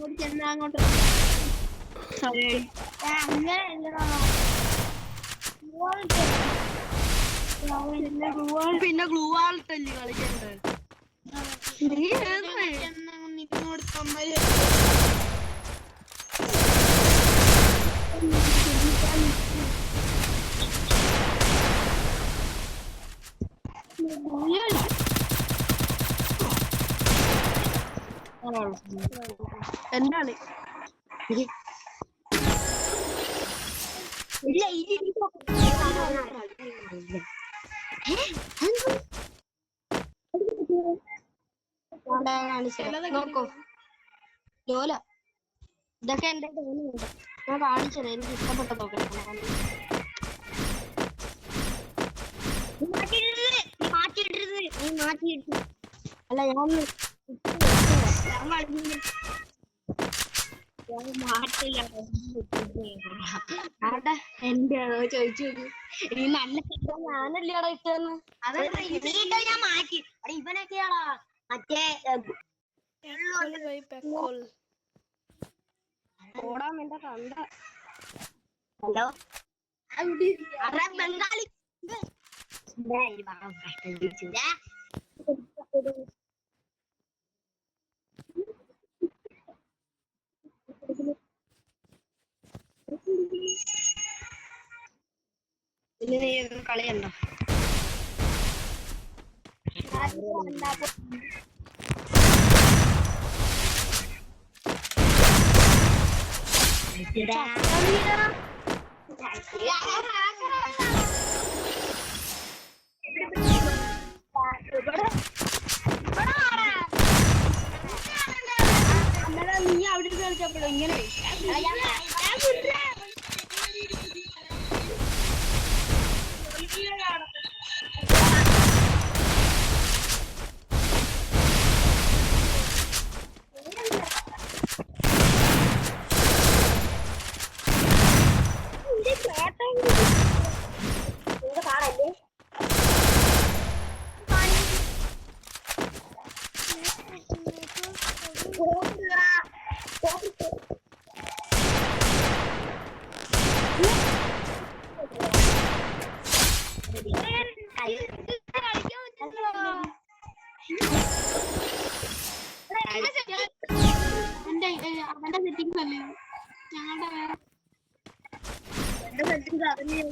അങ്ങോട്ട് പിന്നെ ഗ്ലൂ വാൾട്ടല്ലേ കളിക്കണ്ടേ എന്താണ് നോക്കോ ജോല ഇതൊക്കെ എന്റെ തോന്നുന്നുണ്ട് ഞാൻ കാണിച്ചത് എനിക്ക് ഇഷ്ടപ്പെട്ട മാറ്റിയിട്ടത് അല്ല ഞാൻ മാറ്റില്ല അവിടെ എന്റെ ചോദിച്ചു ഈ നല്ല ഞാനല്ലേടാ ഇട്ടെന്ന് ഞാൻ മാറ്റി ഇവനൊക്കെയാടാ മറ്റേ ഓടാൻ വേണ്ട കണ്ട ഹലോ ബംഗാളി പിന്നെ നീ കളിയുണ്ടോ നീ അവിടെ കളിച്ചപ്പോഴോ ഇങ്ങനെ അവന്റെ സെറ്റിംഗ്സ് അല്ലേ ഞങ്ങളുടെ എന്റെ സെറ്റിംഗ്സ് അറിഞ്ഞു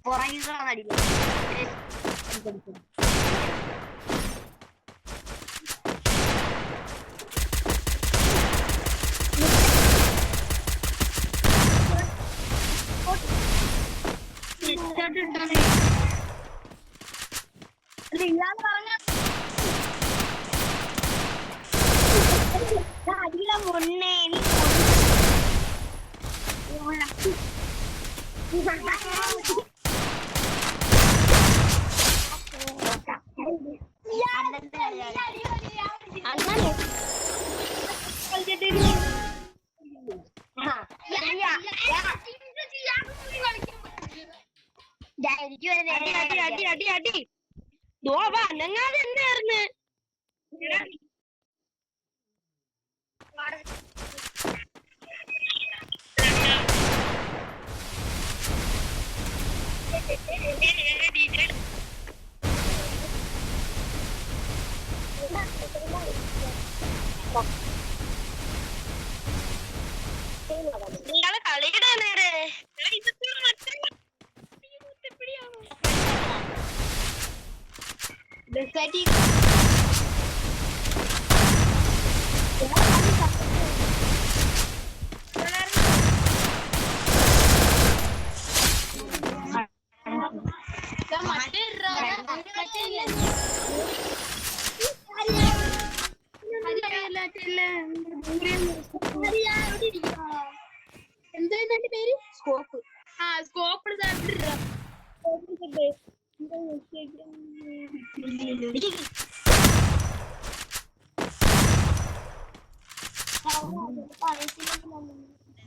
പുറകിൽ ഇല്ലാന്ന് പറഞ്ഞ അടിയില മുന്നേ അടി അനങ്ങാതെ എന്തായിരുന്നു നിങ്ങള് കളിക്കണേ നേരെ എന്താ പേര് സ്കോപ്പ് സ്കോപ്പ്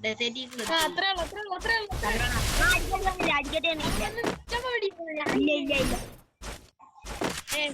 ഡെസേർട്ട് ആ, അത്രേ ഉള്ളൂ, അത്രേ ഉള്ളൂ, അത്രേ ഉള്ളൂ. അടിക്കട്ടെ ഒന്ന് ചുമ്മാ വെടി. ഇല്ല ഇല്ല ഇല്ല ഏയ്